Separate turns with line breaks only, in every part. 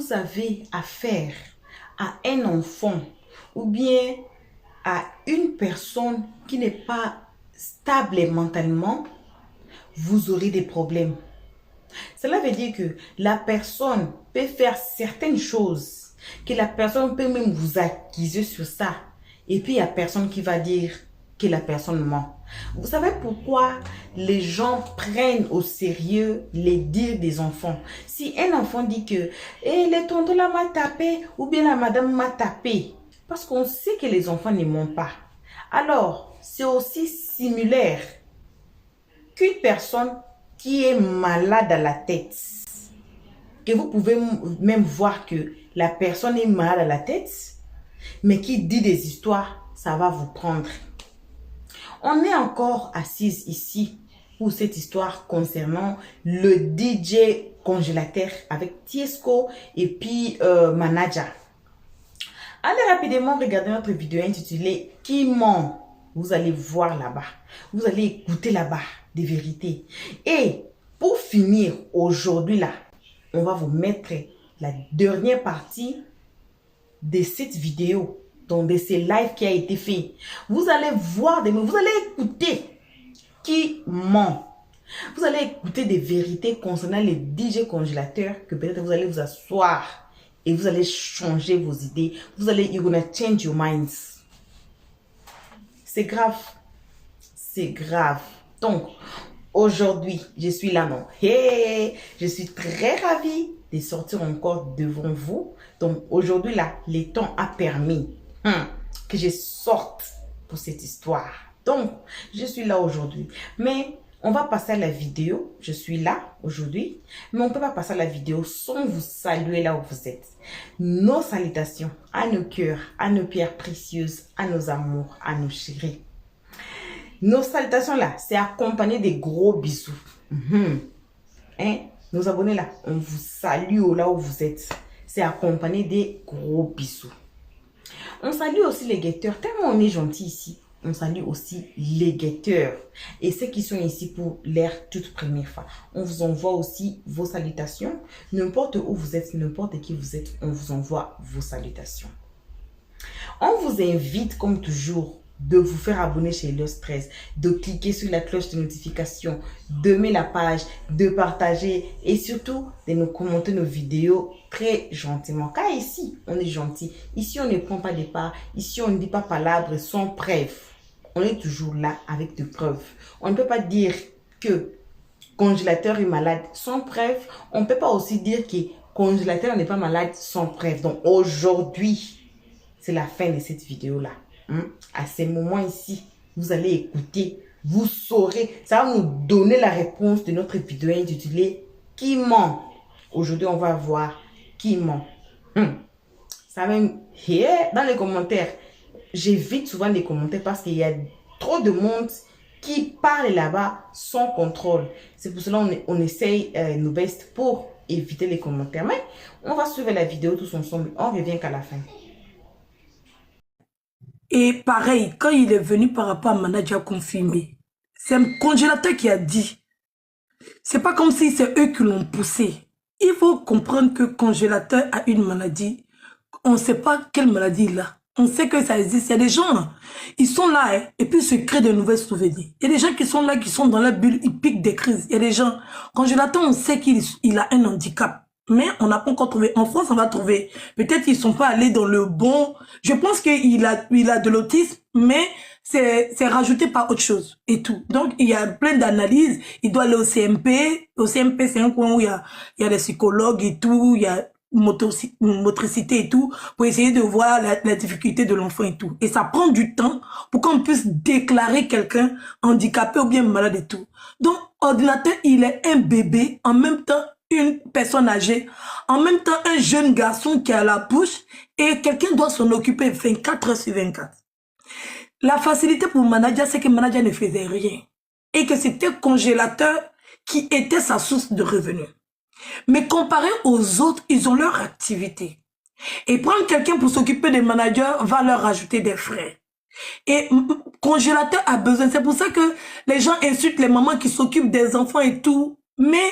vous avez affaire à un enfant ou bien à une personne qui n'est pas stable mentalement, vous aurez des problèmes. Cela veut dire que la personne peut faire certaines choses, que la personne peut même vous accuser sur ça. Et puis, il n'y a personne qui va dire que la personne ment. Vous savez pourquoi les gens prennent au sérieux les dires des enfants? Si un enfant dit que le tonton là m'a tapé ou bien la madame m'a tapé, parce qu'on sait que les enfants ne mentent pas. Alors, c'est aussi similaire qu'une personne qui est malade à la tête, que vous pouvez même voir que la personne est malade à la tête, mais qui dit des histoires, ça va vous prendre. On est encore assise ici pour cette histoire concernant le DJ congélateur avec Tiesco et puis Manager. Allez rapidement regarder notre vidéo intitulée « Qui ment ?» Vous allez voir là-bas. Vous allez écouter là-bas des vérités. Et pour finir, aujourd'hui là, on va vous mettre la dernière partie de cette vidéo, donc de ce live qui a été fait. Vous allez voir, vous allez écouter qui ment. Vous allez écouter des vérités concernant les DJ congélateurs que peut-être vous allez vous asseoir et vous allez changer vos idées. Vous allez, you're gonna change your minds. C'est grave. C'est grave. Donc, aujourd'hui, je suis là, non? Hey, je suis très ravie de sortir encore devant vous. Donc, aujourd'hui, là, le temps a permis que je sorte pour cette histoire. Donc, je suis là aujourd'hui. Mais, on va passer à la vidéo. Je suis là aujourd'hui. Mais on ne peut pas passer à la vidéo sans vous saluer là où vous êtes. Nos salutations à nos cœurs, à nos pierres précieuses, à nos amours, à nos chéris. Nos salutations là, c'est accompagné des gros bisous. Hein? Nos abonnés là, on vous salue là où vous êtes. C'est accompagné des gros bisous. On salue aussi les guetteurs. Tellement on est gentil ici, on salue aussi les guetteurs. Et ceux qui sont ici pour leur toute première fois. On vous envoie aussi vos salutations. N'importe où vous êtes, n'importe qui vous êtes, on vous envoie vos salutations. On vous invite comme toujours de vous faire abonner chez Le Stress, de cliquer sur la cloche de notification, d'aimer la page, de partager et surtout de nous commenter nos vidéos très gentiment. Car ici, on est gentil. Ici, on ne prend pas des parts. Ici, on ne dit pas palabres sans preuve. On est toujours là avec des preuves. On ne peut pas dire que congélateur est malade sans preuve. On ne peut pas aussi dire que congélateur n'est pas malade sans preuve. Donc aujourd'hui, c'est la fin de cette vidéo-là. À ces moments ici, vous allez écouter, vous saurez, ça va nous donner la réponse de notre vidéo intitulée « Qui ment ?» Aujourd'hui, on va voir qui ment. Ça même, dans les commentaires, j'évite souvent les commentaires parce qu'il y a trop de monde qui parle là-bas sans contrôle. C'est pour cela qu'on essaye nos bestes pour éviter les commentaires. Mais on va suivre la vidéo tous ensemble. On revient qu'à la fin.
Et pareil, quand il est venu par rapport à Manager confirmé, c'est un congélateur qui a dit. C'est pas comme si c'est eux qui l'ont poussé. Il faut comprendre que congélateur a une maladie. On ne sait pas quelle maladie il a. On sait que ça existe. Il y a des gens, ils sont là et puis ils se créent de nouvelles souvenirs. Il y a des gens qui sont là, qui sont dans la bulle, ils piquent des crises. Il y a des gens, congélateur, on sait qu'il a un handicap. Mais on n'a pas encore trouvé. En France, on va trouver. Peut-être qu'ils ne sont pas allés dans le bon. Je pense qu'il a de l'autisme, mais c'est rajouté par autre chose et tout. Donc, il y a plein d'analyses. Il doit aller au CMP. Au CMP, c'est un coin où il y a des psychologues et tout. Il y a motricité et tout, pour essayer de voir la difficulté de l'enfant et tout. Et ça prend du temps pour qu'on puisse déclarer quelqu'un handicapé ou bien malade et tout. Donc, ordinateur, il est un bébé, en même temps, une personne âgée, en même temps un jeune garçon qui a la bouche et quelqu'un doit s'en occuper 24 heures sur 24. La facilité pour Manager, c'est que Manager ne faisait rien et que c'était congélateur qui était sa source de revenus. Mais comparé aux autres, ils ont leur activité. Et prendre quelqu'un pour s'occuper des managers va leur rajouter des frais. Et congélateur a besoin. C'est pour ça que les gens insultent les mamans qui s'occupent des enfants et tout. Mais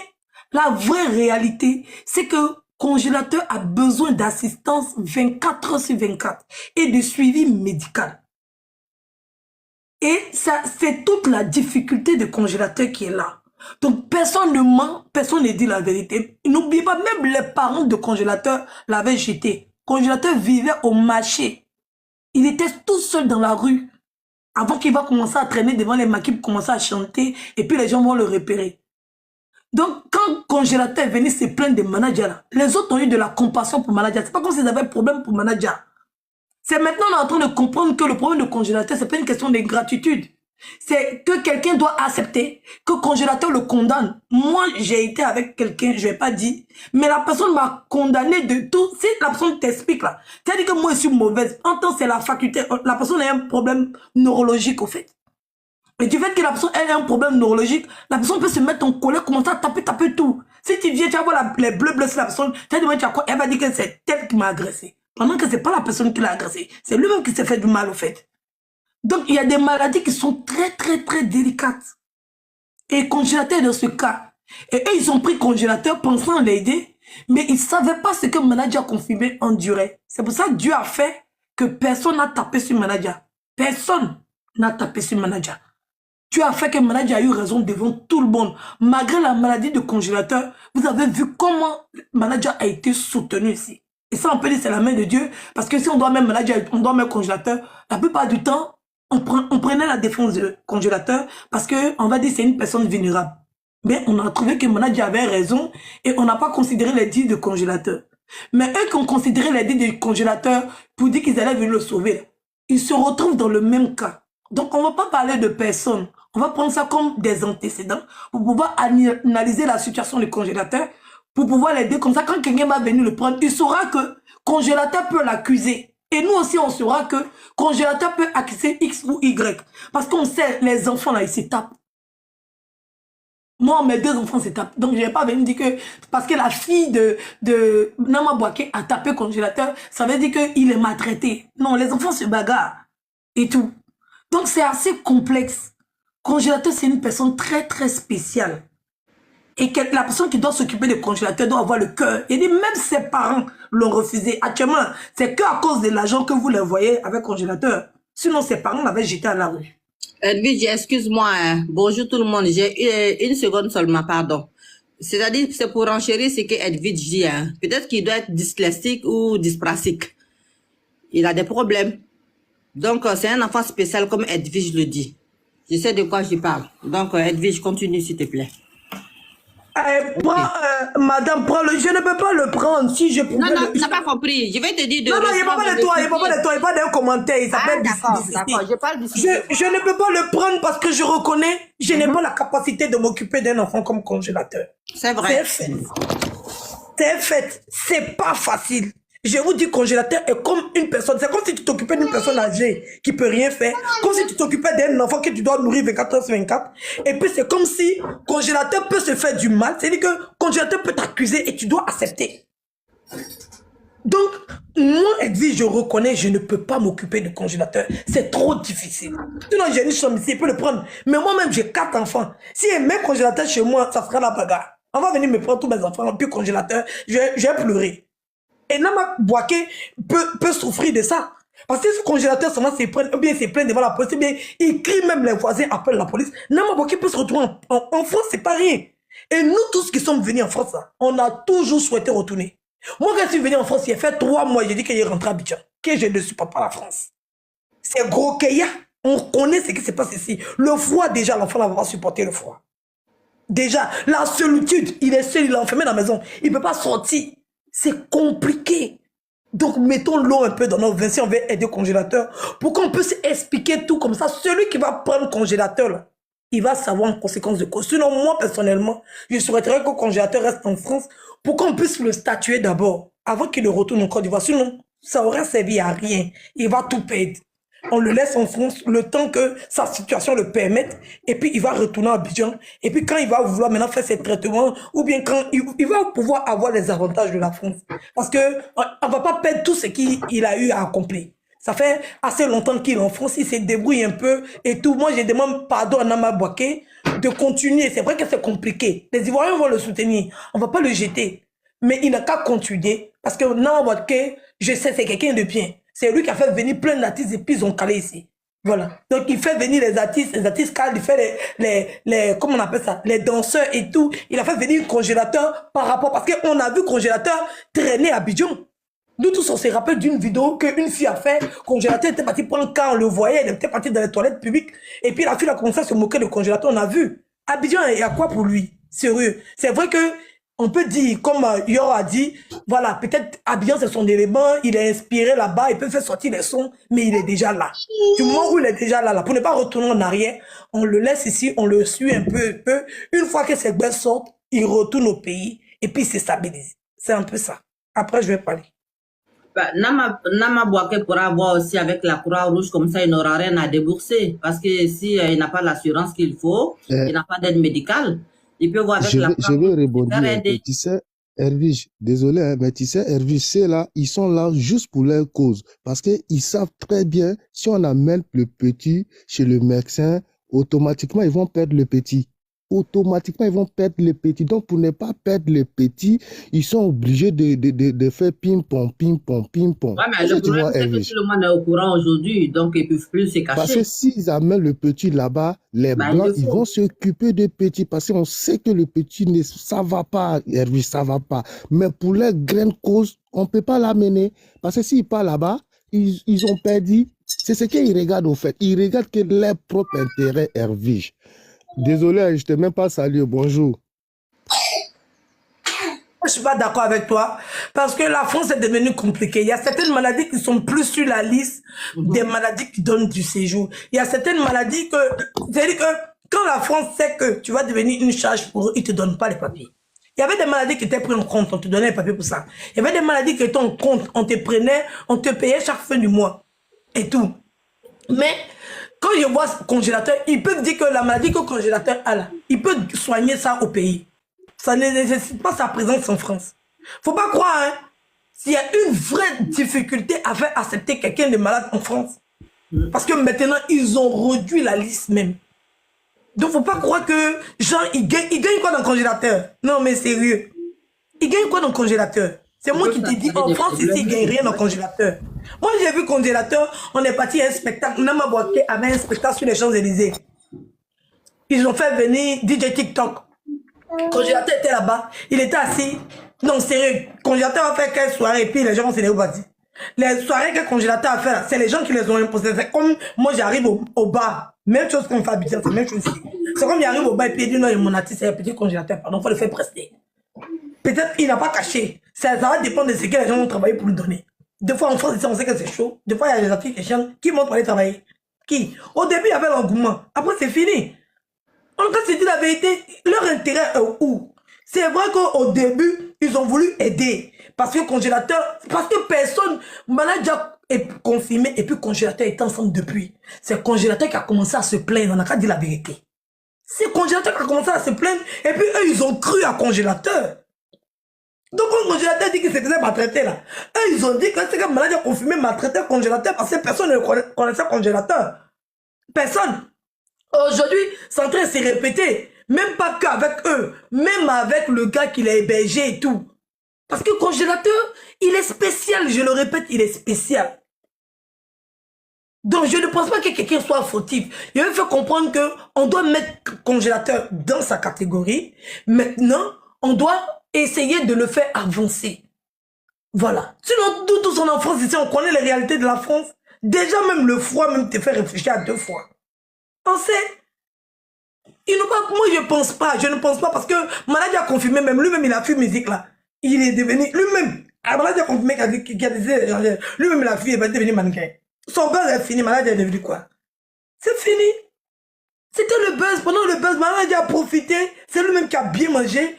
la vraie réalité, c'est que congélateur a besoin d'assistance 24 heures sur 24 et de suivi médical. Et ça, c'est toute la difficulté du congélateur qui est là. Donc, personne ne ment, personne ne dit la vérité. N'oubliez pas, même les parents de congélateur l'avaient jeté. Congélateur vivait au marché. Il était tout seul dans la rue. Avant qu'il va commencer à traîner devant les maquis pour commencer à chanter, et puis les gens vont le repérer. Donc, quand congélateur est venu se plaindre des managers, là, les autres ont eu de la compassion pour manager. C'est pas comme s'ils avaient un problème pour manager. C'est maintenant on est en train de comprendre que le problème de congélateur, c'est pas une question d'ingratitude. C'est que quelqu'un doit accepter que le congélateur le condamne. Moi, j'ai été avec quelqu'un, je vais pas dire, mais la personne m'a condamné de tout. Si la personne t'explique là, c'est-à-dire que moi je suis mauvaise. En tant que c'est la faculté, la personne a un problème neurologique au fait. Et du fait que la personne elle a un problème neurologique, la personne peut se mettre en colère, commencer à taper tout. Si tu viens, tu vas voir les bleus sur la personne, tu vas demander quoi, elle va dire que c'est elle qui m'a agressé. Pendant que c'est pas la personne qui l'a agressé, c'est lui-même qui s'est fait du mal au fait. Donc, il y a des maladies qui sont très délicates. Et congélateur dans ce cas. Et eux, ils ont pris congélateur pensant l'aider, mais ils ne savaient pas ce que le manager confirmé endurait. C'est pour ça que Dieu a fait que personne n'a tapé sur le manager. Personne n'a tapé sur le manager. Dieu a fait que le manager a eu raison devant tout le monde. Malgré la maladie de congélateur, vous avez vu comment le manager a été soutenu ici. Et ça, on peut dire c'est la main de Dieu. Parce que si on doit mettre manager, on doit mettre congélateur, la plupart du temps, on prenait la défense du congélateur parce qu'on va dire c'est une personne vulnérable. Mais on a trouvé que le manager avait raison et on n'a pas considéré les dits de congélateur. Mais eux qui ont considéré les dits du congélateur pour dire qu'ils allaient venir le sauver, ils se retrouvent dans le même cas. Donc on ne va pas parler de personne. On va prendre ça comme des antécédents pour pouvoir analyser la situation du congélateur, pour pouvoir l'aider. Comme ça, quand quelqu'un va venir le prendre, il saura que congélateur peut l'accuser. Et nous aussi, on saura que congélateur peut accuser X ou Y. Parce qu'on sait, les enfants, là, ils se tapent. Moi, mes 2 enfants se tapent. Donc, je ne vais pas venir dire que parce que la fille de Nama Bouaké a tapé congélateur, ça veut dire qu'il est maltraité. Non, les enfants se bagarrent. Et tout. Donc, c'est assez complexe. Congélateur, c'est une personne très spéciale. Et que la personne qui doit s'occuper du congélateur doit avoir le cœur. Il dit, même ses parents l'ont refusé. Actuellement, c'est qu'à cause de l'argent que vous les voyez avec congélateur. Sinon, ses parents l'avaient jeté à la rue.
Edwige, excuse-moi. Bonjour tout le monde. J'ai une seconde seulement, pardon. C'est-à-dire, c'est pour enchérir ce que Edwige dit. Peut-être qu'il doit être dyslexique ou dyspraxique. Il a des problèmes. Donc, c'est un enfant spécial comme Edwige le dit. Je sais de quoi je parle. Donc, Edwige, continue s'il te plaît.
Madame, prends-le. Je ne peux pas le prendre. Si je pouvais.
Non, tu n'as pas compris. Je vais te dire de.
Non, il n'y a pas de toi. Il n'y a pas de toi. Il n'y a pas d'un commentaire. Il s'appelle
d'accord. Je parle du
je ne peux pas le prendre parce que je reconnais, je n'ai pas la capacité de m'occuper d'un enfant comme congélateur.
C'est vrai.
C'est fait. C'est fait. C'est pas facile. Je vous dis, congélateur est comme une personne. C'est comme si tu t'occupais d'une personne âgée qui peut rien faire. Comme si tu t'occupais d'un enfant que tu dois nourrir 24 heures sur 24. Et puis c'est comme si congélateur peut se faire du mal. C'est-à-dire que congélateur peut t'accuser et tu dois accepter. Donc, moi, Edwige, je reconnais, je ne peux pas m'occuper de congélateur. C'est trop difficile. Sinon, j'ai une chambre ici, il peut le prendre. Mais moi-même, j'ai 4 enfants. Si elle met congélateur chez moi, ça sera la bagarre. On va venir me prendre tous mes enfants, puis congélateur, je vais pleurer. Et Nama Bouaké peut souffrir de ça. Parce que ce congélateur, seulement s'est plaint, ou bien s'est plaint devant la police, ou bien il crie, même les voisins appellent la police. Nama Bouaké peut se retrouver en France, c'est pas rien. Et nous tous qui sommes venus en France, là, on a toujours souhaité retourner. Moi, quand je suis venu en France, il a fait 3 mois, j'ai dit qu'il est rentré à Abidjan, que je ne supporte pas la France. C'est gros qu'il y a. On connaît ce qui se passe ici. Le froid, déjà, l'enfant ne va pas supporter le froid. Déjà, la solitude, il est seul, il est enfermé dans la maison. Il ne peut pas sortir. C'est compliqué. Donc, mettons l'eau un peu dans notre vin si on veut aider le congélateur pour qu'on puisse expliquer tout comme ça. Celui qui va prendre le congélateur, là, il va savoir en conséquence de quoi. Sinon, moi, personnellement, je souhaiterais que le congélateur reste en France pour qu'on puisse le statuer d'abord avant qu'il retourne en Côte d'Ivoire. Sinon, ça aurait servi à rien. Il va tout perdre. On le laisse en France le temps que sa situation le permette et puis il va retourner à Abidjan et puis quand il va vouloir maintenant faire ses traitements ou bien quand il va pouvoir avoir les avantages de la France parce que on va pas perdre tout ce qu'il a eu à accomplir. Ça fait assez longtemps qu'il est en France, il se débrouille un peu et tout. Moi, je demande pardon à Nama Bouaké de continuer. C'est vrai que c'est compliqué. Les Ivoiriens vont le soutenir. On va pas le jeter. Mais il n'a qu'à continuer. Parce que non, je sais, c'est quelqu'un de bien. C'est lui qui a fait venir plein d'artistes et puis ils ont calé ici. Voilà. Donc il fait venir les artistes calent, il fait comment on appelle ça, les danseurs et tout. Il a fait venir Congélateur par rapport, parce qu'on a vu Congélateur traîner à Abidjan. Nous tous, on se rappelle d'une vidéo qu'une fille a fait. Congélateur était parti prendre quand on le voyait, elle était partie dans les toilettes publiques. Et puis la fille a commencé à se moquer de Congélateur, on a vu. Abidjan, il y a quoi pour lui? Sérieux. C'est vrai que on peut dire, comme Yor a dit, voilà, peut-être Abidjan c'est son élément, il est inspiré là-bas, il peut faire sortir les sons, mais il est déjà là. Du moment où il est déjà là, pour ne pas retourner en arrière, on le laisse ici, on le suit un peu. Une fois que ses gars sortent, il retourne au pays et puis il se stabilise. C'est un peu ça. Après, je vais parler.
Bah, Nama Bouaké pourra voir aussi avec la Croix-Rouge, comme ça il n'aura rien à débourser. Parce que si il n'a pas l'assurance qu'il faut, il n'a pas d'aide médicale, il peut voir avec la
Je vais
Croix-Rouge.
rebondir un peu. Tu sais, Hervige, désolé, hein, mais tu sais, Hervige, c'est là, ils sont là juste pour leur cause. Parce qu'ils savent très bien, si on amène le petit chez le médecin, automatiquement, ils vont perdre le petit. Automatiquement, ils vont perdre le petit. Donc, pour ne pas perdre le petit, ils sont obligés de faire ping-pong, ping-pong, ping-pong.
Ouais, mais le problème, c'est que
Hervige,
tout le monde est au courant aujourd'hui, donc ils ne peuvent plus se
parce que
cacher.
s'ils amènent le petit là-bas, les
Bah,
Blancs,
il
ils
faut.
vont s'occuper des petits parce qu'on sait que le petit, ça va pas, Hervé, ça va pas. Mais pour leur grande cause, on ne peut pas l'amener. Parce que s'ils partent là-bas, ils ont perdu. C'est ce qu'ils regardent au fait. Ils regardent que leur propre intérêt, Hervé. Désolé, je ne t'ai même pas salué. Bonjour.
Je ne suis pas d'accord avec toi parce que la France est devenue compliquée. Il y a certaines maladies qui sont plus sur la liste des maladies qui donnent du séjour. Il y a certaines maladies que, c'est-à-dire que quand la France sait que tu vas devenir une charge pour eux, ils ne te donnent pas les papiers. Il y avait des maladies qui étaient prises en compte, on te donnait les papiers pour ça. Il y avait des maladies qui étaient en compte, on te prenait, on te payait chaque fin du mois et tout. Mais quand je vois ce congélateur, ils peuvent dire que la maladie que le congélateur a là, il peut soigner ça au pays. Ça ne nécessite pas sa présence en France. Faut pas croire, hein. S'il y a une vraie difficulté à faire accepter quelqu'un de malade en France. Parce que maintenant, ils ont réduit la liste même. Donc, faut pas croire que, genre, ils gagnent quoi dans le congélateur? Non, mais sérieux. Ils gagnent quoi dans le congélateur? C'est moi qui te dis, en France, ici, ils gagnent rien dans le congélateur. Moi, j'ai vu congélateur, on est parti à un spectacle. Nama Bouaké avait un spectacle sur les Champs-Élysées. Ils ont fait venir DJ TikTok. Congélateur était là-bas, il était assis. Non, sérieux, congélateur a fait quelle soirée et puis les gens vont se débattre. Les soirées que congélateur a fait, c'est les gens qui les ont imposées. C'est comme moi j'arrive au bar, même chose qu'on fait habituellement, c'est même chose ici. C'est comme j'arrive au bar et puis il dit non, mon artiste c'est un petit congélateur, pardon, il faut le faire prester. Peut-être qu'il n'a pas caché. Ça va dépendre de ce que les gens vont travailler pour lui donner. Des fois en France, on sait que c'est chaud. Des fois il y a des artistes qui chantent, qui montrent pour aller travailler. Qui? Au début il y avait l'engouement, après c'est fini. En cas, c'est dit la vérité, leur intérêt est où? C'est vrai qu'au début, ils ont voulu aider. Parce que congélateur, parce que personne, manager est confirmé et puis congélateur est ensemble depuis. C'est congélateur qui a commencé à se plaindre, on n'a qu'à dire la vérité. C'est congélateur qui a commencé à se plaindre et puis eux, ils ont cru à congélateur. Donc, quand congélateur dit qu'il se faisait maltraiter là, eux, ils ont dit que c'est que manager confirmé maltraité congélateur parce que personne ne connaissait congélateur. Personne. Aujourd'hui, c'est en train de se répéter. Même pas qu'avec eux, même avec le gars qui l'a hébergé et tout. Parce que congélateur, il est spécial, je le répète, il est spécial. Donc je ne pense pas que quelqu'un soit fautif. Il me fait comprendre qu'on doit mettre congélateur dans sa catégorie. Maintenant, on doit essayer de le faire avancer. Voilà. Sinon, toute son enfance ici, on connaît les réalités de la France. Déjà, même le froid, même te fait réfléchir à 2 fois. On sait. Ils n'ont pas, moi je ne pense pas parce que Maladi a confirmé, même lui-même il a fait musique là. Il est devenu, lui-même, Maladi a confirmé qu'il a décidé de changer. Lui-même il a fait, il va devenir mannequin. Son buzz est fini, Maladi est devenu quoi? C'est fini. C'était le buzz, pendant le buzz, Maladi a profité, c'est lui-même qui a bien mangé.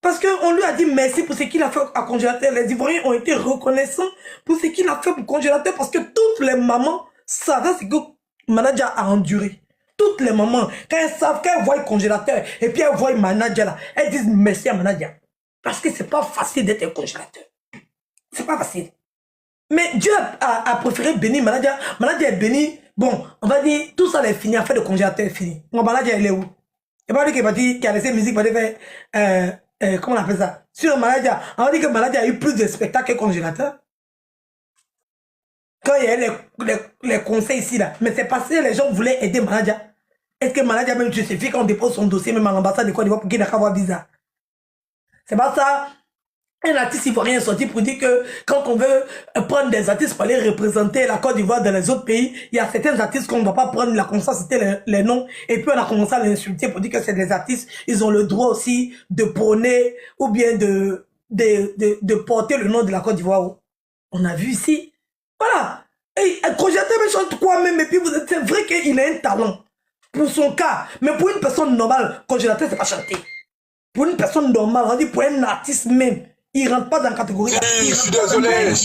Parce qu'on lui a dit merci pour ce qu'il a fait à congélateur. Les Ivoiriens ont été reconnaissants pour ce qu'il a fait pour congélateur parce que toutes les mamans savaient ce que manager a enduré. Toutes les mamans, quand elles savent, quand elles voient le congélateur et puis elles voient le manager là, elles disent merci à manager. Parce que c'est pas facile d'être un congélateur. C'est pas facile. Mais Dieu a préféré bénir manager. Manager est béni. Bon, on va dire, tout ça est fini, affaire de congélateur est fini. Mon manager il est où? Il va dire qu'il a laissé musique, il va faire comment on appelle ça? Sur Maladia, on dit que Maladia a eu plus de spectacles que congélateur. Quand il y a eu les conseils ici, là. Mais c'est parce que les gens voulaient aider Maladia. Est-ce que Maladia même justifie qu'on dépose son dossier même à l'ambassade de Côte d'Ivoire pour qu'il n'a qu'à avoir visa? C'est pas ça. Un artiste ivoirien est sorti pour dire que quand on veut prendre des artistes pour aller représenter la Côte d'Ivoire dans les autres pays, il y a certains artistes qu'on ne va pas prendre, la commencé à citer les noms, et puis on a commencé à l'insulter pour dire que c'est des artistes, ils ont le droit aussi de prôner ou bien de porter le nom de la Côte d'Ivoire. On a vu ici. Voilà. Et Congélateur me chante quoi même, et puis c'est vrai qu'il a un talent pour son cas, mais pour une personne normale, Congélateur c'est pas chanter. Pour une personne normale, on dit pour un artiste même, il rentre pas dans la catégorie.
Je suis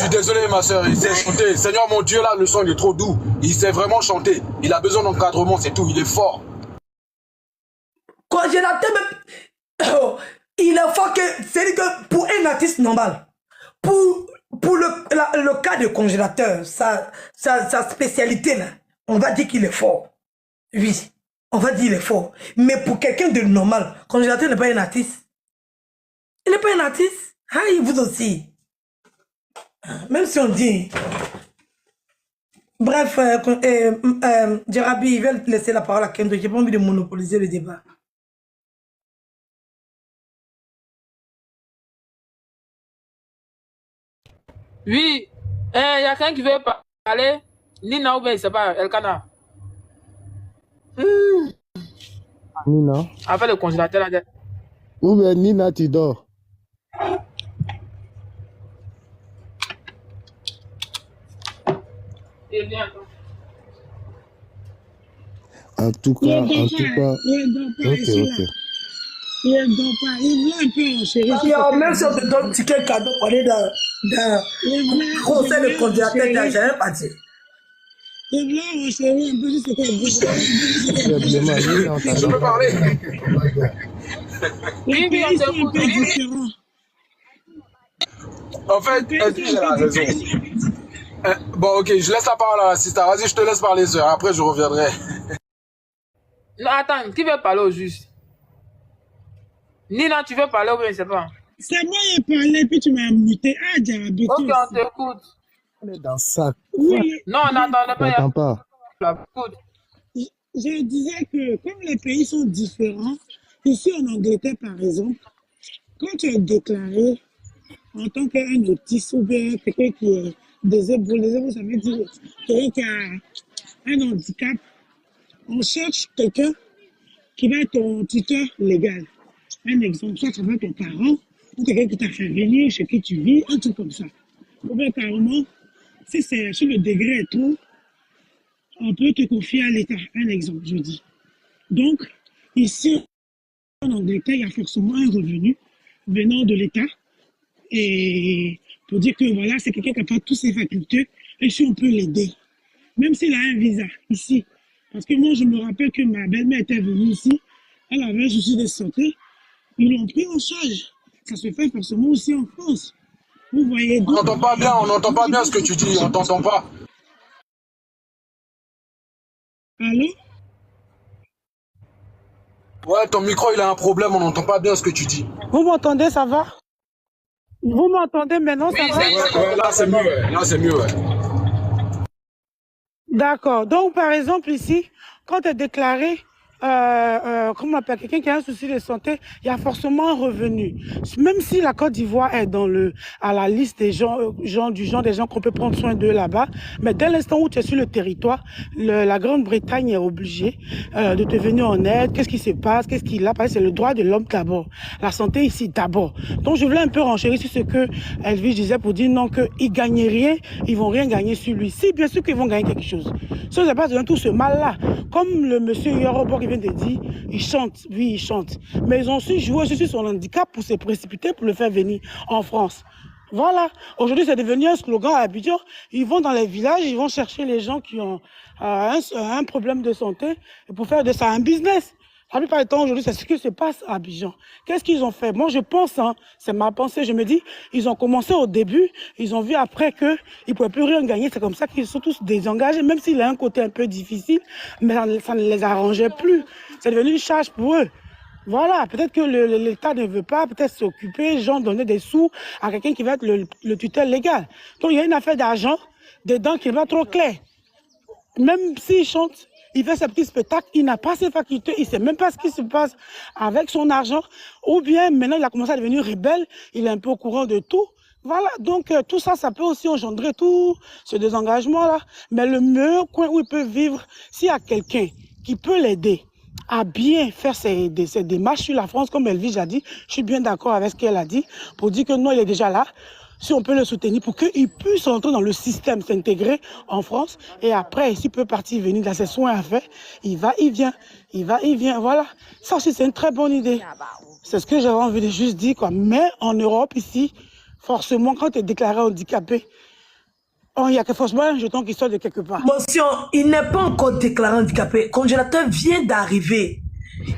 désolé ma soeur, il sait chanter. Seigneur mon Dieu là, le son il est trop doux. Il sait vraiment chanter. Il a besoin d'encadrement, c'est tout, il est fort.
Congélateur même, il est fort que, c'est que pour un artiste normal, pour le cas de Congélateur, sa spécialité là, on va dire qu'il est fort. Oui, on va dire qu'il est fort. Mais pour quelqu'un de normal, Congélateur n'est pas un artiste. Il n'est pas un artiste. Ah, vous aussi. Même si on dit... Bref, Djarabi, il va laisser la parole à Kendo. J'ai pas envie de monopoliser le débat.
Oui, il y a quelqu'un qui veut parler. Nina ou bien, c'est pas Elkana.
Nina.
Avec le congélateur là.
Ou bien Nina, tu dors. En tout cas.
Il dort pas. Il voulait un peu enchérir.
Même si on te donne un ticket cadeau pour aller dans conseil de congélateur, j'ai jamais pas dit.
Il voulait enchérir un peu sur ce qu'elle dit.
Je peux parler.
Les pays sont un peu différents.
En fait, j'ai la raison. Bon, ok, je laisse la parole à la sister. Vas-y, je te laisse parler, sœur. Après, je reviendrai.
Non, attends, qui veut parler au juste? Nina, tu veux parler ou bien c'est pas?
C'est moi qui ai parlé, puis tu m'as muté. Ah, Djarabi.
Ok, on t'écoute.
On est dans ça.
Oui,
Non, on n'entendait pas.
T'entends pas.
Écoute.
je disais que comme les pays sont différents, ici en Angleterre par exemple, quand tu es déclaré en tant qu'un autiste ou bien quelqu'un qui est désébrouillé, ça veut dire quelqu'un qui a un handicap, on cherche quelqu'un qui va être ton tuteur légal. Un exemple, soit ça va être ton parent, ou quelqu'un qui t'a fait venir, chez qui tu vis, un truc comme ça. Ou bien carrément, si le degré est trop, on peut te confier à l'État. Un exemple, je dis. Donc, ici, en Angleterre, il y a forcément un revenu venant de l'État. Et pour dire que voilà, c'est quelqu'un qui n'a pas toutes ses facultés, et si on peut l'aider. Même s'il a un visa ici. Parce que moi, je me rappelle que ma belle-mère était venue ici, elle avait un souci de santé, ils l'ont pris en charge. Ça se fait forcément aussi en France. Vous voyez.
On n'entend pas bien ce que tu dis, on t'entend pas.
Allô?
Ouais, ton micro, il a un problème, on n'entend pas bien ce que tu dis.
Vous m'entendez, ça va? Vous m'entendez maintenant, ça va?
Ouais, là, c'est mieux, ouais. Là, c'est mieux, ouais.
D'accord. Donc, par exemple, ici, quand tu es déclaré, comment on appelle, quelqu'un qui a un souci de santé, il y a forcément un revenu. Même si la Côte d'Ivoire est à la liste des gens des gens qu'on peut prendre soin d'eux là-bas, mais dès l'instant où tu es sur le territoire, la Grande-Bretagne est obligée de te venir en aide. Qu'est-ce qui se passe? Qu'est-ce qu'il a? Parce que c'est le droit de l'homme d'abord. La santé ici d'abord. Donc, je voulais un peu renchérir sur ce que Elvis disait pour dire non, qu'ils gagnent rien, ils vont rien gagner sur lui. Si, bien sûr qu'ils vont gagner quelque chose. Ça, c'est pas tout ce mal-là. Comme le monsieur Yorobo qui vient de dire, il chante, oui, il chante. Mais ils ont su jouer sur son handicap pour se précipiter pour le faire venir en France. Voilà. Aujourd'hui, c'est devenu un slogan à Abidjan. Ils vont dans les villages, ils vont chercher les gens qui ont un problème de santé et pour faire de ça un business. La plupart du temps, aujourd'hui, c'est ce qui se passe à Abidjan. Qu'est-ce qu'ils ont fait? Moi, je pense, c'est ma pensée, je me dis, ils ont commencé au début, ils ont vu après qu'ils ne pouvaient plus rien gagner. C'est comme ça qu'ils sont tous désengagés, même s'il a un côté un peu difficile, mais ça ne les arrangeait plus. C'est devenu une charge pour eux. Voilà, peut-être que l'État ne veut pas peut-être s'occuper, genre donner des sous à quelqu'un qui va être le tuteur légal. Donc il y a une affaire d'argent dedans qui n'est pas trop claire. Même s'il chante, il fait ses petits spectacles, il n'a pas ses facultés, il ne sait même pas ce qui se passe avec son argent. Ou bien maintenant il a commencé à devenir rebelle, il est un peu au courant de tout. Voilà, donc tout ça, ça peut aussi engendrer tout ce désengagement-là. Mais le meilleur coin où il peut vivre, s'il y a quelqu'un qui peut l'aider à bien faire ses démarches sur la France, comme Elvige a dit, je suis bien d'accord avec ce qu'elle a dit, pour dire que non, il est déjà là. Si on peut le soutenir pour qu'il puisse entrer dans le système, s'intégrer en France, et après, s'il peut partir, venir dans ses soins à faire, il va, il vient, il va, il vient, voilà. Ça aussi, c'est une très bonne idée. C'est ce que j'avais envie de juste dire, quoi. Mais en Europe, ici, forcément, quand tu es déclaré handicapé, il y a forcément un jeton qui sort de quelque part.
Mention, il n'est pas encore déclaré handicapé. Congélateur vient d'arriver.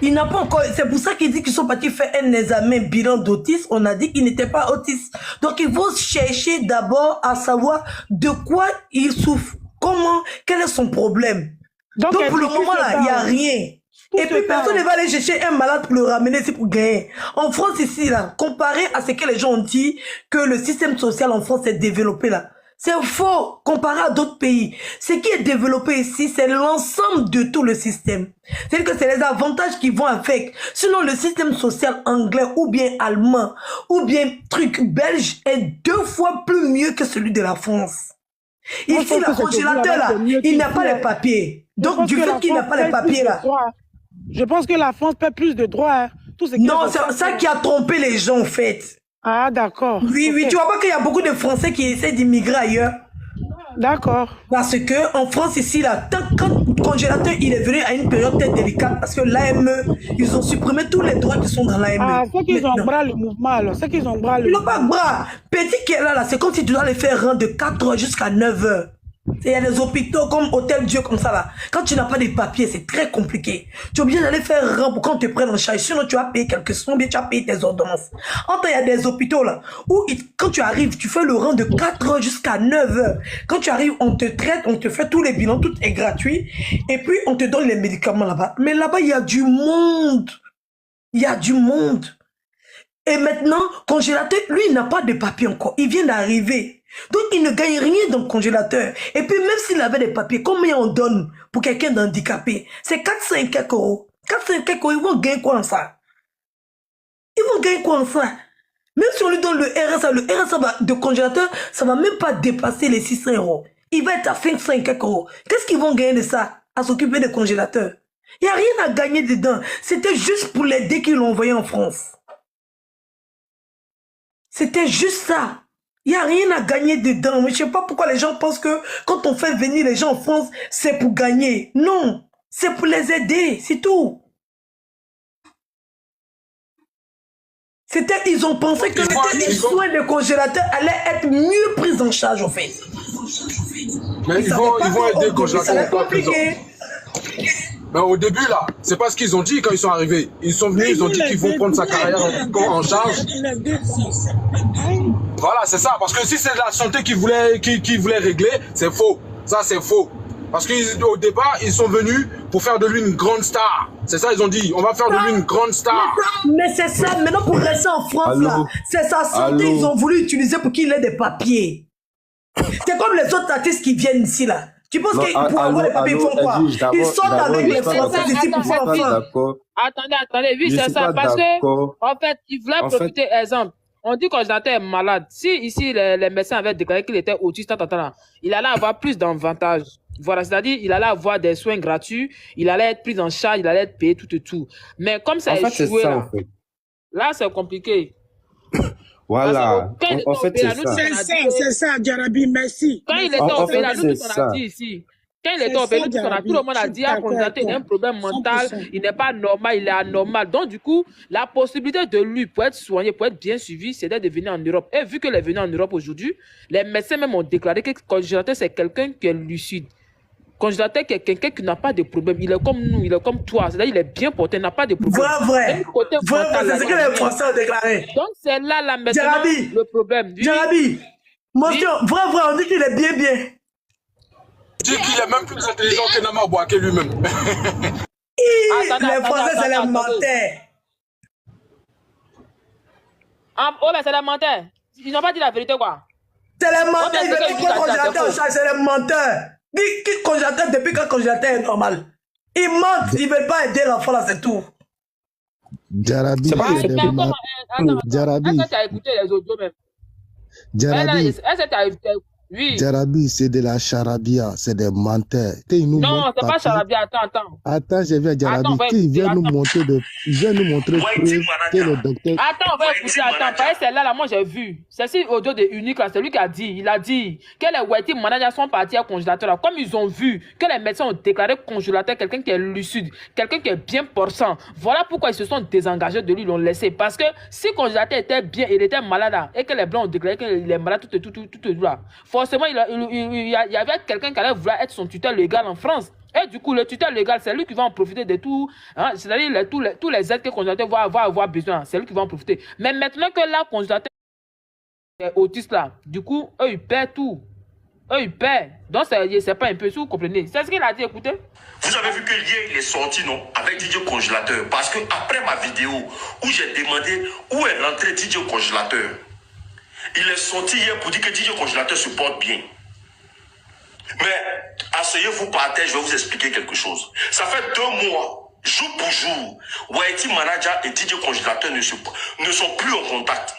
Il n'a pas encore. C'est pour ça qu'il dit qu'ils sont partis faire un examen bilan d'autisme. On a dit qu'il n'était pas autiste. Donc il faut chercher d'abord à savoir de quoi il souffre. Comment, quel est son problème. Donc pour le moment là, il n'y a rien. Et puis personne ne va aller chercher un malade pour le ramener ici pour gagner. En France ici là, comparé à ce que les gens ont dit que le système social en France est développé là. C'est faux comparé à d'autres pays. Ce qui est développé ici, c'est l'ensemble de tout le système. C'est-à-dire que c'est les avantages qui vont avec. Sinon, le système social anglais ou bien allemand ou bien truc belge est 2 fois plus mieux que celui de la France. Ici, le congélateur là, il n'a pas les papiers. Donc, du fait qu'il n'a pas les papiers là.
Je pense que la France paie plus de droits. Hein.
Non, c'est ça qui a trompé les gens en fait.
Ah, d'accord.
Oui, oui, tu vois pas qu'il y a beaucoup de Français qui essaient d'immigrer ailleurs.
D'accord.
Parce que en France ici, là, quand le congélateur il est venu à une période très délicate, parce que l'AME, ils ont supprimé tous les droits qui sont dans l'AME.
Ah, c'est qu'ils ont bras le mouvement alors. C'est qu'ils ont bras le mouvement.
Ils n'ont pas bras. Petit qui est là, c'est comme si tu dois les faire rendre de 4h jusqu'à 9h. Il y a des hôpitaux comme Hôtel Dieu comme ça là. Quand tu n'as pas de papiers, c'est très compliqué. Tu es obligé d'aller faire rang pour qu'on te prenne en charge. Sinon, tu vas payer quelques sous, bien tu vas payer tes ordonnances. Enfin, il y a des hôpitaux là où quand tu arrives, tu fais le rang de 4h jusqu'à 9h. Quand tu arrives, on te traite, on te fait tous les bilans, tout est gratuit. Et puis, on te donne les médicaments là-bas. Mais là-bas, il y a du monde. Il y a du monde. Et maintenant, congélateur, lui, il n'a pas de papiers encore. Il vient d'arriver. Donc, il ne gagne rien dans le congélateur. Et puis, même s'il avait des papiers, combien on donne pour quelqu'un d'handicapé? C'est 400 quelques euros. 400 quelques euros, ils vont gagner quoi en ça? Ils vont gagner quoi en ça? Même si on lui donne le RSA de congélateur, ça ne va même pas dépasser les 600 euros. Il va être à 500 quelques euros. Qu'est-ce qu'ils vont gagner de ça? À s'occuper des congélateurs? Il n'y a rien à gagner dedans. C'était juste pour l'aider qu'ils l'ont envoyé en France. C'était juste ça. Il n'y a rien à gagner dedans. Mais je ne sais pas pourquoi les gens pensent que quand on fait venir les gens en France, c'est pour gagner. Non, c'est pour les aider, c'est tout. Ils ont pensé que les soins de congélateur allaient être mieux pris en charge, en fait.
Mais ils vont aider le congélateur. Mais au début, là, c'est pas ce qu'ils ont dit quand ils sont arrivés. Ils sont venus, ils ont dit qu'ils vont prendre sa carrière en charge. Voilà, c'est ça. Parce que si c'est la santé qu'ils voulaient régler, c'est faux. Ça, c'est faux. Parce qu'au départ, ils sont venus pour faire de lui une grande star. C'est ça, ils ont dit. On va faire de lui une grande star.
Mais c'est ça. Maintenant, pour rester en France, là, c'est sa santé ils ont voulu utiliser pour qu'il ait des papiers. C'est comme les autres artistes qui viennent ici, là. Tu penses qu'ils pour avoir les papiers, ils font quoi? Ils sortent avec les Français ici pour faire ça.
Attendez, oui, c'est ça. Parce que, en fait, ils voulaient profiter, exemple. On dit que congélateur est malade. Si ici, les médecins avaient déclaré qu'il était autiste, il allait avoir plus d'avantages. Voilà, c'est-à-dire, il allait avoir des soins gratuits, il allait être pris en charge, il allait être payé tout et tout. Mais comme ça a échoué, là, c'est compliqué.
Voilà, en fait,
c'est ça, Jarabi, merci.
Quand il était opéré, nous, tout on a dit ici. Quand il était opéré, tout le monde a dit, il a un problème mental, il n'est pas normal, il est anormal. Donc, du coup, la possibilité de lui, pour être soigné, pour être bien suivi, c'est de venir en Europe. Et vu qu'il est venu en Europe aujourd'hui, les médecins même ont déclaré que le congélateur, c'est quelqu'un qui est lucide. Congélateur, c'est quelqu'un qui n'a pas de problème. Il est comme nous, il est comme toi. C'est-à-dire, il est bien porté, il n'a pas de problème.
Vrai. C'est ce que les Français ont déclaré.
Donc, c'est là, maintenant, le problème.
Jarabi, mention, vrai, on dit qu'il est bien.
Dit qu'il est même plus intelligent que Nama Bouaké lui-même.
Les Français, c'est les menteurs.
Oh, mais c'est des menteurs. Ils n'ont pas dit la vérité, quoi.
C'est les
Oh,
menteurs,
mais
ils
c'est
veulent
que
pourquoi le congélateur
c'est
en charge, c'est les menteurs. Dis qui congélateur depuis quand le congélateur est normal. Ils mentent, ils ne veulent pas aider l'enfant là, c'est tout.
Jarabi,
C'est pas-
c'est des
Mais comment... Attends,
Jarabi,
est-ce que tu as écouté les audios même?
Jarabi,
Est-ce que tu as écouté? Oui.
Jarabi, c'est de la charabia, c'est des menteurs. Ils nous
Non,
montrent
c'est pas
partout.
charabia. Attends.
Attends, j'ai vu à Jarabi,
Attends, on va
qu'il
écouter,
vient nous
attends.
montrer il vient nous montrer preuve que le docteur.
Attends, on va écouter, attends. Parce que celle-là, moi, j'ai vu. C'est si audio de Unique, là, c'est lui qui a dit. Il a dit que les waiting managers sont partis à congélateur, là. Comme ils ont vu que les médecins ont déclaré congélateur quelqu'un qui est lucide, quelqu'un qui est bien portant. Voilà pourquoi ils se sont désengagés de lui, ils l'ont laissé. Parce que si congélateur était bien, il était malade, là, et que les blancs ont déclaré qu'il est malade, tout là. Forcément, il y avait quelqu'un qui allait vouloir être son tuteur légal en France. Et du coup, le tuteur légal, c'est lui qui va en profiter de tout. Hein, c'est-à-dire tous les aides que le congélateur va avoir besoin. C'est lui qui va en profiter. Mais maintenant que la congélateur est autiste là, du coup, eux, ils paient tout. Eux, ils paient. Donc, c'est pas un peu, si vous comprenez. C'est ce qu'il a dit, écoutez.
Vous avez vu que hier, il est sorti, non, avec DJ Congélateur. Parce que après ma vidéo où j'ai demandé où est l'entrée DJ Congélateur, il est sorti hier pour dire que DJ Congélateur se porte bien. Mais asseyez-vous par terre, je vais vous expliquer quelque chose. Ça fait 2 mois, jour pour jour, Whitey Manager et DJ Congélateur ne sont plus en contact.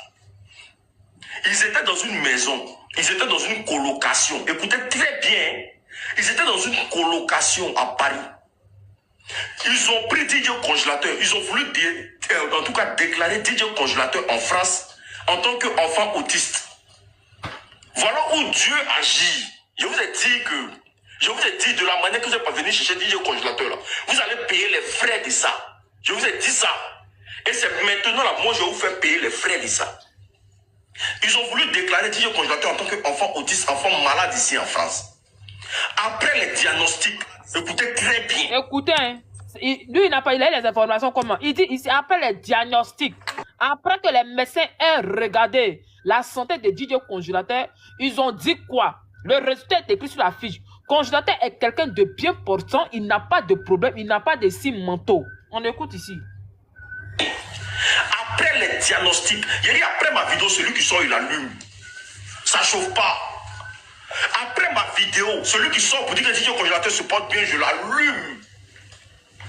Ils étaient dans une maison, ils étaient dans une colocation. Écoutez très bien, ils étaient dans une colocation à Paris. Ils ont pris DJ Congélateur, ils ont voulu en tout cas déclarer DJ Congélateur en France en tant qu'enfant autiste. Voilà où Dieu agit. Je vous ai dit de la manière que vous n'êtes pas venu chercher DJ Congélateur là, vous allez payer les frais de ça. Je vous ai dit ça. Et c'est maintenant là, moi je vais vous faire payer les frais de ça. Ils ont voulu déclarer DJ Congélateur en tant qu'enfant autiste, enfant malade ici en France. Après les diagnostics, écoutez très bien.
Écoutez, hein, lui, il n'a pas eu les informations comment. Il dit ici, après les diagnostics, après que les médecins aient regardé la santé de DJ Congélateur, ils ont dit quoi? Le résultat est écrit sur la fiche. Congélateur est quelqu'un de bien portant, il n'a pas de problème, il n'a pas de signes mentaux. On écoute ici.
Après les diagnostics, il dit après ma vidéo, celui qui sort, il allume. Ça chauffe pas. Après ma vidéo, celui qui sort pour dire que DJ Congélateur se porte bien, je l'allume.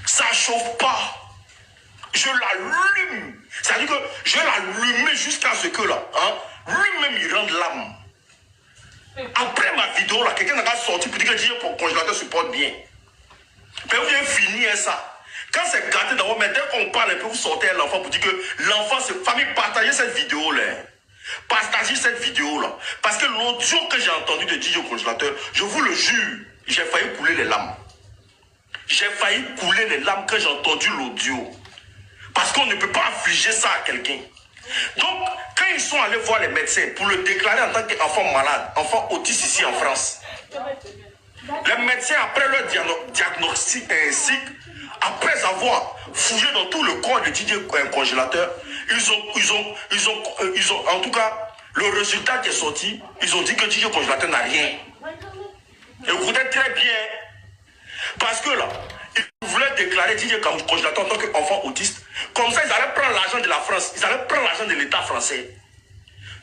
Ça chauffe pas. Je l'allume. C'est-à-dire que je l'allume jusqu'à ce que là, hein, lui-même il rende l'âme. Après ma vidéo, là, quelqu'un n'a pas sorti pour dire que DJ Congélateur se porte bien. Mais vous avez fini ça. Quand c'est gâté dans mais dès qu'on parle un peu, vous sortez l'enfant pour dire que l'enfant, c'est famille, partagez cette vidéo-là. Partagez cette vidéo-là. Parce que l'audio que j'ai entendu de DJ Congélateur, je vous le jure, j'ai failli couler les larmes. J'ai failli couler les larmes quand j'ai entendu l'audio. Parce qu'on ne peut pas affliger ça à quelqu'un. Donc, quand ils sont allés voir les médecins pour le déclarer en tant qu'enfant malade, enfant autiste ici en France, les médecins, après leur diagnostic, après avoir fouillé dans tout le corps de DJ Congélateur, ils ont, en tout cas, le résultat qui est sorti, ils ont dit que DJ Congélateur n'a rien. Écoutez très bien, parce que là, ils voulaient déclarer DJ Congélateur en tant qu'enfant autiste. Comme ça, ils allaient prendre l'argent de la France, ils allaient prendre l'argent de l'État français.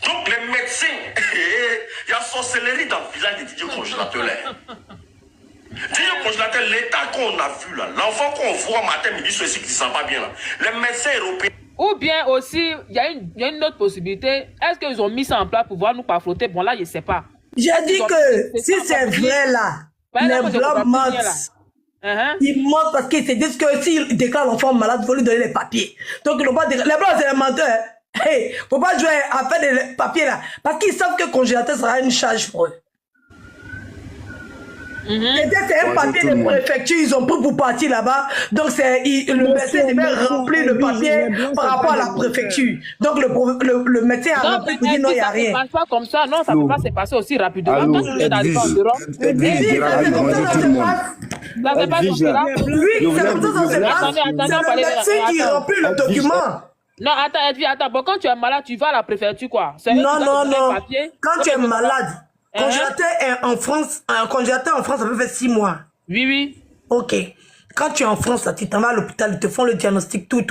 Donc les médecins, il y a sorcellerie dans le visage de DJ Congélateur là. DJ Congélateur, l'état qu'on a vu là, l'enfant qu'on voit matin, midi, ceci qui ne sent pas bien là, les médecins européens.
Ou bien aussi, il y a une autre possibilité. Est-ce qu'ils ont mis ça en place pour pouvoir nous pas flotter? Bon là, je ne sais pas.
J'ai dit que si c'est vrai là, les blancs mentent. Ils mentent parce qu'ils se disent que s'ils déclarent l'enfant malade, il faut lui donner les papiers. Donc ils n'ont pas déclaré. Les blancs, c'est les menteurs. Hey, faut pas jouer à faire des papiers là. Parce qu'ils savent que le congélateur sera une charge pour eux. C'est un papier de préfecture, ils ont pris pour partir là-bas. Donc le médecin devait remplir le papier par rapport à la préfecture. Donc le médecin a rempli pour dire non, il n'y a rien.
Ça ne passe pas comme ça, non, ça ne peut pas se passer aussi rapidement. Quand tu es dans le Europe,
oui, c'est comme ça que ça se passe. C'est le médecin qui remplit le document.
Non, attends. Bon, quand tu es malade, tu vas à la préfecture, quoi.
Non. Quand tu es malade, congélateur en France, ça peut faire 6 mois.
Oui.
Ok. Quand tu es en France, là, tu t'en vas à l'hôpital, ils te font le diagnostic, tout.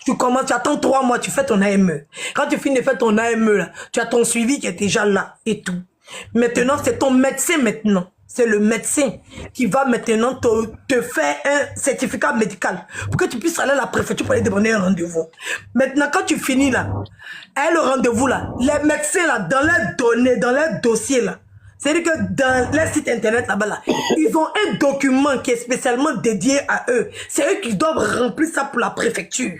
Tu commences, tu attends 3 mois, tu fais ton AME. Quand tu finis de faire ton AME, là, tu as ton suivi qui est déjà là et tout. Maintenant, c'est ton médecin maintenant. C'est le médecin qui va maintenant te faire un certificat médical pour que tu puisses aller à la préfecture pour aller demander un rendez-vous. Maintenant, quand tu finis là, le rendez-vous là, les médecins là, dans leurs données, dans leurs dossiers là, c'est-à-dire que dans leur site internet là-bas là, ils ont un document qui est spécialement dédié à eux. C'est eux qui doivent remplir ça pour la préfecture.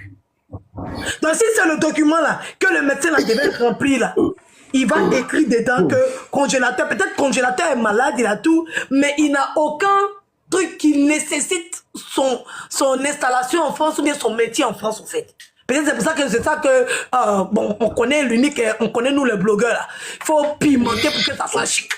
Donc si c'est le document là que le médecin là devait remplir là, il va écrire dedans que congélateur, peut-être congélateur est malade, il a tout, mais il n'a aucun truc qui nécessite son installation en France ou bien son métier en France, en fait. Peut-être c'est ça que bon, on connaît l'unique, on connaît nous les blogueurs là. Il faut pimenter pour que ça soit chic.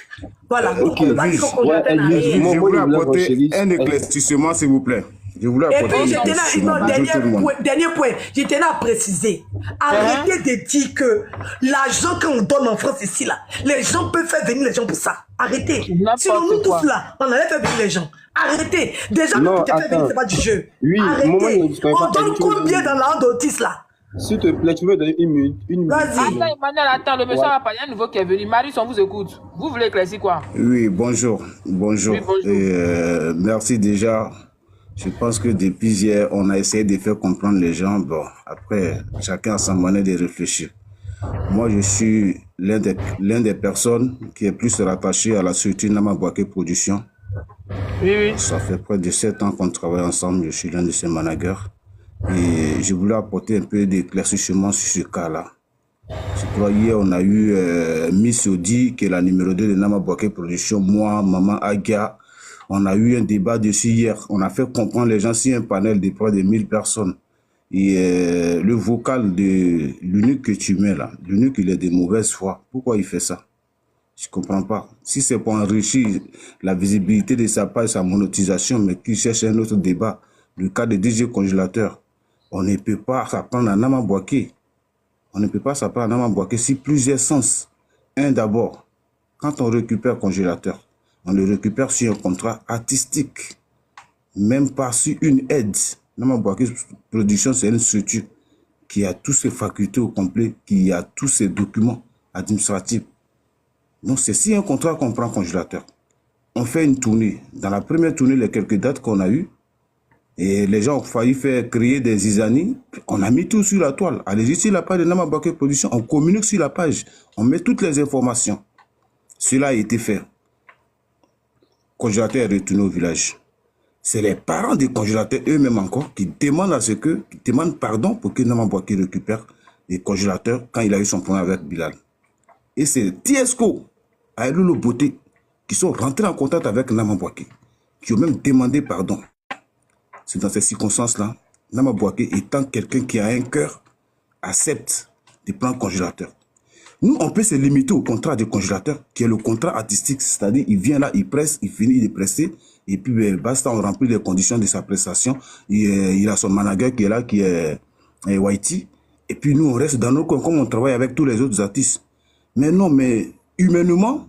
Voilà.
Ok, je voulais apporter un éclaircissement, s'il vous plaît. Je voulais apporter un éclaircissement.
Dernier point, je tenais à préciser. Arrêtez de dire que l'argent qu'on donne en France ici là, les gens peuvent faire venir les gens pour ça. Arrêtez. Sinon nous tous là, on allait faire venir les gens. Arrêtez. Déjà,
non,
que tu fais venir, c'est pas du jeu.
Oui,
arrêtez. On donne combien dans la d'autisme là?
S'il te plaît, tu veux donner une minute.
Attends, Emmanuel, attends, le monsieur va pas, il y a un nouveau qui est venu. Marius, on vous écoute. Vous voulez éclaircir quoi?
Oui, bonjour. Bonjour.
Oui, bonjour.
Et, merci déjà. Je pense que depuis hier, on a essayé de faire comprendre les gens. Bon, après, chacun a sa manière de réfléchir. Moi, je suis l'un des personnes qui est plus rattaché à la structure Nama Bouaké Production.
Oui.
Ça fait près de 7 ans qu'on travaille ensemble. Je suis l'un de ses managers. Et je voulais apporter un peu d'éclaircissement sur ce cas-là. Je crois hier, on a eu Miss Odi, qui est la numéro 2 de Nama Bouaké Production, moi, Maman Agia. On a eu un débat dessus hier. On a fait comprendre les gens sur un panel de près de 1000 personnes. Et le vocal de l'unique que tu mets là, l'unique, il est de mauvaise foi. Pourquoi il fait ça? Je ne comprends pas. Si c'est pour enrichir la visibilité de sa page, sa monétisation, mais qu'il cherche un autre débat, le cas de DJ Congélateur, on ne peut pas s'apprendre à Nama Bouaké. On ne peut pas s'apprendre à Nama Bouaké si plusieurs sens. Un d'abord, quand on récupère Congélateur, on le récupère sur un contrat artistique, même pas sur une aide. Nama Bouaké Production, c'est une structure qui a toutes ses facultés au complet, qui a tous ses documents administratifs. Donc c'est sur un contrat qu'on prend Congélateur. On fait une tournée. Dans la première tournée, les quelques dates qu'on a eues, et les gens ont failli faire créer des zizanies. On a mis tout sur la toile. Allez-y sur la page de Nama Bouaké Production. On communique sur la page. On met toutes les informations. Cela a été fait. Congélateur est retourné au village. C'est les parents des congélateurs eux-mêmes encore qui demandent qui demandent pardon pour que Nama Bouaké récupère les congélateurs quand il a eu son problème avec Bilal. Et c'est Tiesco, Aïlolo Beauté, qui sont rentrés en contact avec Nama Bouaké, qui ont même demandé pardon. C'est dans ces circonstances-là, Nama Bouaké étant quelqu'un qui a un cœur, accepte de prendre congélateur. Nous, on peut se limiter au contrat de congélateur, qui est le contrat artistique, c'est-à-dire il vient là, il presse, il finit de presser, et puis basta, on remplit les conditions de sa prestation. Il a son manager qui est là, qui est Whitey, et puis nous, on reste dans nos coins, comme on travaille avec tous les autres artistes. Mais non, mais humainement,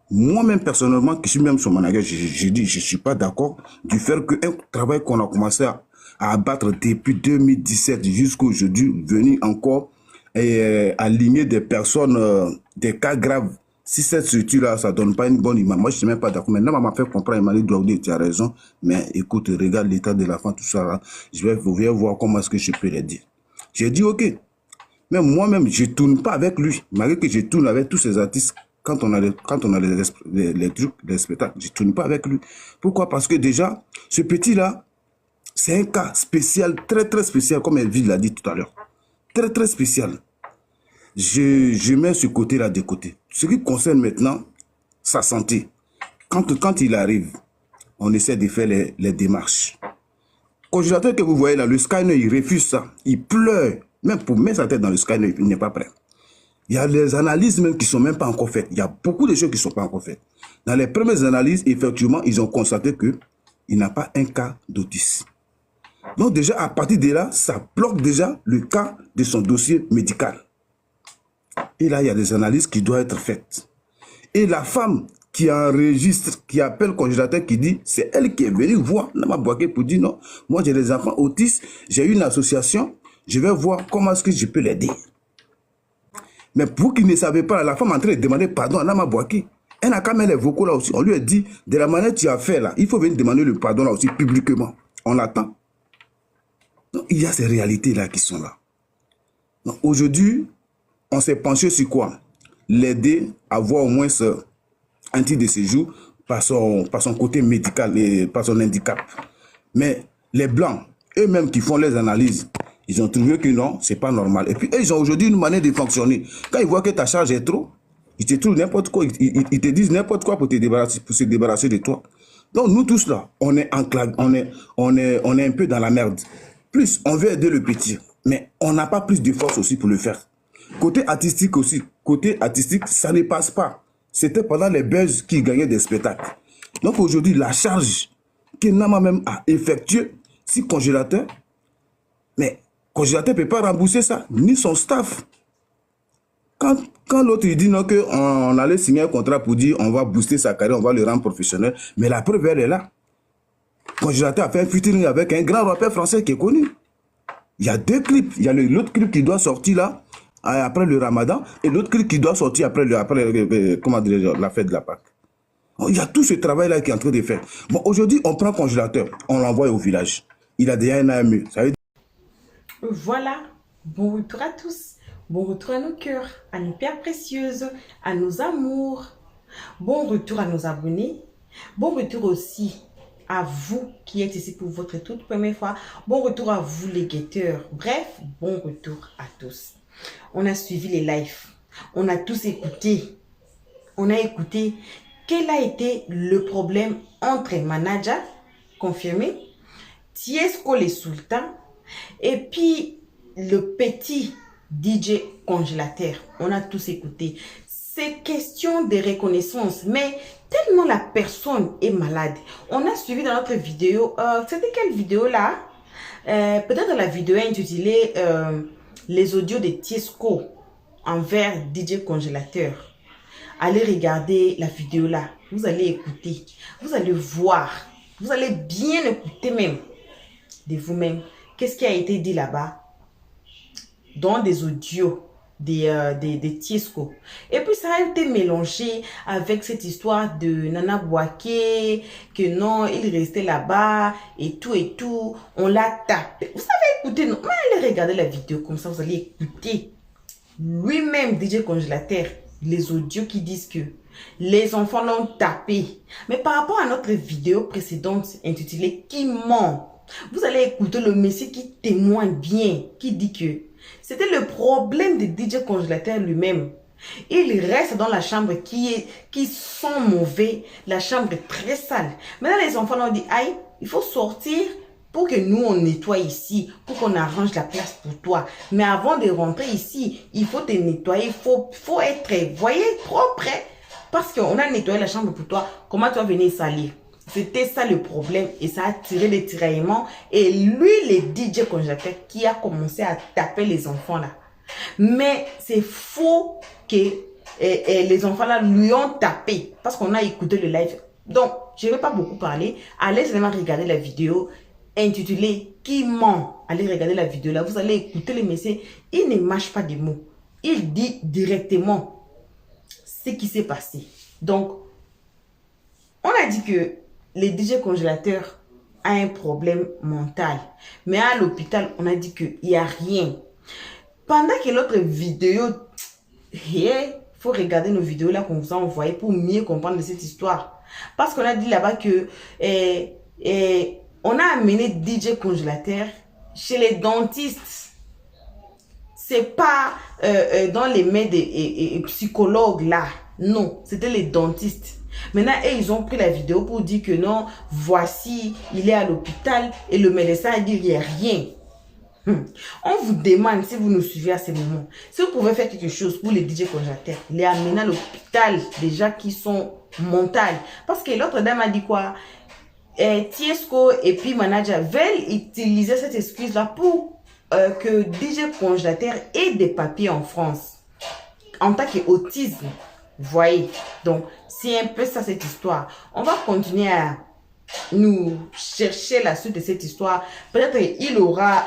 moi-même personnellement, qui suis même son manager, je dis, je ne suis pas d'accord du fait qu'un travail qu'on a commencé à abattre depuis 2017 jusqu'à aujourd'hui, venir encore aligner des personnes, des cas graves. Si cette structure-là, ça ne donne pas une bonne image, moi je ne suis même pas d'accord. Maintenant, maman m'a fait comprendre, il m'a dit, Douaoudé, tu as raison, mais écoute, regarde l'état de l'enfant, tout ça là, je vais voir comment est-ce que je peux le dire. J'ai dit, ok. Mais moi-même, je ne tourne pas avec lui, malgré que je tourne avec tous ces artistes. Quand on a les trucs, les spectacles, je ne tourne pas avec lui. Pourquoi? Parce que déjà, ce petit-là, c'est un cas spécial, très très spécial, comme Elvie l'a dit tout à l'heure. Très très spécial. Je mets ce côté-là de côté. Ce qui concerne maintenant sa santé. Quand il arrive, on essaie de faire les démarches. Le congélateur que vous voyez là, le scanner, il refuse ça. Il pleure. Même pour mettre sa tête dans le scanner, il n'est pas prêt. Il y a les analyses même qui ne sont même pas encore faites. Il y a beaucoup de choses qui ne sont pas encore faites. Dans les premières analyses, effectivement, ils ont constaté qu'il n'a pas un cas d'autisme. Donc déjà, à partir de là, ça bloque déjà le cas de son dossier médical. Et là, il y a des analyses qui doivent être faites. Et la femme qui enregistre, qui appelle le congélateur, qui dit, c'est elle qui est venue voir Nama Bouaké pour dire non, moi j'ai des enfants autistes, j'ai une association, je vais voir comment est-ce que je peux l'aider. Mais pour qu'ils ne savaient pas, la femme est en train de demander pardon à Nama Bouaké. Elle n'a qu'à mettre les vocaux là aussi. On lui a dit, de la manière que tu as fait là, il faut venir demander le pardon là aussi publiquement. On l'attend. Donc il y a ces réalités là qui sont là. Donc aujourd'hui, on s'est penché sur quoi? L'aider à avoir au moins un titre de séjour par son côté médical et par son handicap. Mais les Blancs, eux-mêmes qui font les analyses, ils ont trouvé que non, c'est pas normal. Et puis eux, ils ont aujourd'hui une manière de fonctionner. Quand ils voient que ta charge est trop, ils te trouvent n'importe quoi, ils te disent n'importe quoi pour se débarrasser de toi. Donc nous tous là, on est enclavé, on est un peu dans la merde. Plus on veut aider le petit, mais on n'a pas plus de force aussi pour le faire. Côté artistique aussi, ça ne passe pas. C'était pendant les buzz qui gagnaient des spectacles. Donc aujourd'hui, la charge que Nama même a effectuée, si congélateur, mais congélateur ne peut pas rembourser ça, ni son staff. Quand l'autre dit non, qu'on allait signer un contrat pour dire on va booster sa carrière, on va le rendre professionnel, mais la preuve elle est là. Congélateur a fait un featuring avec un grand rappeur français qui est connu. Il y a 2 clips. Il y a l'autre clip qui doit sortir là, après le Ramadan, et l'autre clip qui doit sortir après comment dire, la fête de la Pâque. Il y a tout ce travail-là qui est en train de faire. Bon, aujourd'hui, on prend congélateur, on l'envoie au village. Il a déjà un AME. Ça veut dire...
Voilà, bon retour à tous. Bon retour à nos cœurs, à nos pierres précieuses, à nos amours. Bon retour à nos abonnés. Bon retour aussi à vous qui êtes ici pour votre toute première fois. Bon retour à vous les guetteurs. Bref, bon retour à tous. On a suivi les lives. On a tous écouté. On a écouté quel a été le problème entre Manaja, confirmé, Tiesco les sultans, et puis le petit DJ congélateur. On a tous écouté. C'est question de reconnaissance, mais tellement la personne est malade. On a suivi dans notre vidéo, c'était quelle vidéo là? Peut-être la vidéo intitulée les audios de Tiesco envers DJ congélateur. Allez regarder la vidéo là, vous allez écouter, vous allez voir, vous allez bien écouter même de vous-même. Qu'est-ce qui a été dit là-bas dans des audios des Tiesco. Et puis ça a été mélangé avec cette histoire de Nana Bouaké, que non, il restait là-bas et tout. On l'a tapé. Vous savez écouter, non? Mais allez regarder la vidéo comme ça, vous allez écouter lui-même, DJ congélateur, les audios qui disent que les enfants l'ont tapé. Mais par rapport à notre vidéo précédente intitulée Qui ment, vous allez écouter le monsieur qui témoigne bien, qui dit que c'était le problème de DJ congélateur lui-même. Il reste dans la chambre qui sent mauvais, la chambre est très sale. Maintenant les enfants ont dit, aïe, il faut sortir pour que nous on nettoie ici, pour qu'on arrange la place pour toi. Mais avant de rentrer ici, il faut te nettoyer, il faut être, voyez, propre. Parce qu'on a nettoyé la chambre pour toi, comment tu vas venir salir? C'était ça le problème et ça a tiré des tiraillements. Et lui, le DJ congélateur qui a commencé à taper les enfants là. Mais c'est faux que les enfants là lui ont tapé parce qu'on a écouté le live. Donc, je ne vais pas beaucoup parler. Allez seulement regarder la vidéo intitulée Qui ment. Allez regarder la vidéo là. Vous allez écouter le message. Il ne mâche pas des mots. Il dit directement ce qui s'est passé. Donc, on a dit que le DJ congélateur a un problème mental. Mais à l'hôpital, on a dit qu'il n'y a rien. Pendant que l'autre vidéo, il faut regarder nos vidéos là qu'on vous a envoyées pour mieux comprendre cette histoire. Parce qu'on a dit là-bas que on a amené DJ congélateur chez les dentistes. C'est pas dans les mains des psychologues là. Non, c'était les dentistes. Maintenant, ils ont pris la vidéo pour dire que non, voici, il est à l'hôpital et le médecin a dit il n'y a rien. On vous demande, si vous nous suivez à ce moment, si vous pouvez faire quelque chose pour les DJ congélateurs, les amener à l'hôpital, déjà qui sont mentales. Parce que l'autre dame a dit quoi? Tiesco et puis Manaja veulent utiliser cette excuse-là pour que DJ congélateur ait des papiers en France en tant qu'autisme. Voyez, donc c'est un peu ça cette histoire. On va continuer à nous chercher la suite de cette histoire. Peut-être il aura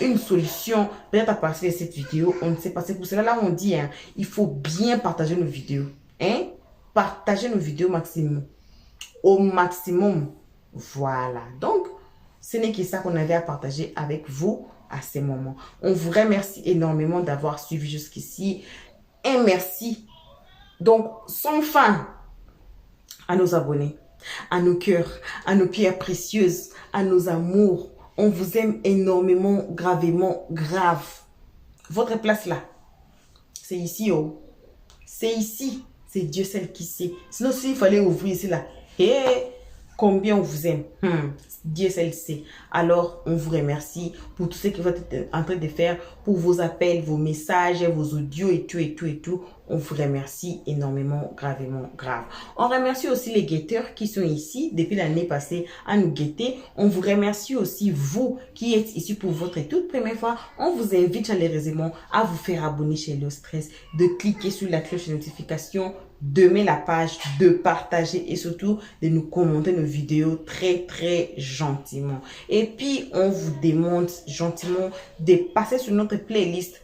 une solution, peut-être à partir de cette vidéo, on ne sait pas. C'est pour cela là on dit, hein, il faut bien partager nos vidéos. Hein? Partager nos vidéos au maximum. Voilà, donc ce n'est que ça qu'on avait à partager avec vous à ces moments. On vous remercie énormément d'avoir suivi jusqu'ici. Et merci donc sans fin à nos abonnés, à nos cœurs, à nos pierres précieuses, à nos amours. On vous aime énormément, gravement, grave. Votre place là, c'est ici, oh. C'est ici. C'est Dieu seul qui sait. Sinon, s'il fallait ouvrir ici là, combien on vous aime. Dieu seul sait. Alors, on vous remercie pour tout ce que vous êtes en train de faire, pour vos appels, vos messages, vos audios et tout. On vous remercie énormément, gravement, grave. On remercie aussi les guetteurs qui sont ici depuis l'année passée à nous guetter. On vous remercie aussi vous qui êtes ici pour votre toute première fois. On vous invite chaleureusement à vous faire abonner chez Helios Stress, de cliquer sur la cloche de notification, d'aimer la page, de partager et surtout de nous commenter nos vidéos très gentiment. Et puis on vous demande gentiment de passer sur notre playlist,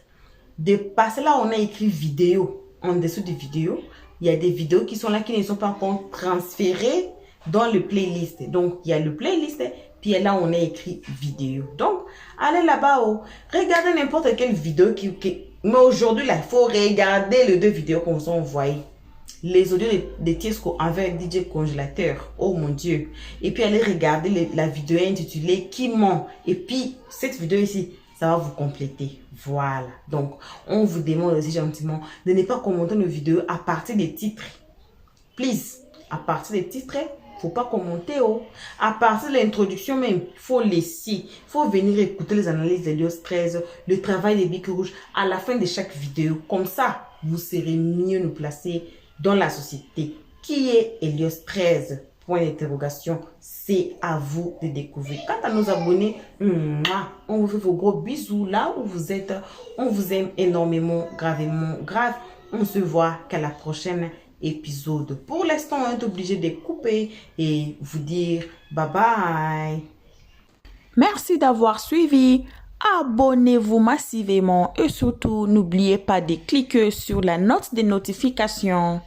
de passer là où on a écrit vidéo. En dessous des vidéos, il y a des vidéos qui sont là qui ne sont pas encore transférées dans le playlist. Donc il y a le playlist, puis là on a écrit vidéo. Donc allez là-bas, regardez n'importe quelle vidéo mais aujourd'hui là, il faut regarder les 2 vidéos qu'on vous a envoyées. Les audios de Tiesco avec DJ Congélateur. Oh mon Dieu. Et puis allez regarder la vidéo intitulée Qui ment. Et puis cette vidéo ici, ça va vous compléter. Voilà. Donc on vous demande aussi gentiment de ne pas commenter nos vidéos à partir des titres. Please. À partir des titres, faut pas commenter. À partir de l'introduction même, faut laisser. Faut venir écouter les analyses d'Helios 13, le travail des bics rouges à la fin de chaque vidéo. Comme ça, vous serez mieux nous placer dans la société. Qui est Helios 13? Point d'interrogation. C'est à vous de découvrir. Quant à nos abonnés, on vous fait vos gros bisous là où vous êtes. On vous aime énormément, gravement, grave. On se voit qu'à la prochaine épisode. Pour l'instant, on est obligé de couper et vous dire bye bye.
Merci d'avoir suivi. Abonnez-vous massivement et surtout n'oubliez pas de cliquer sur la note de notification.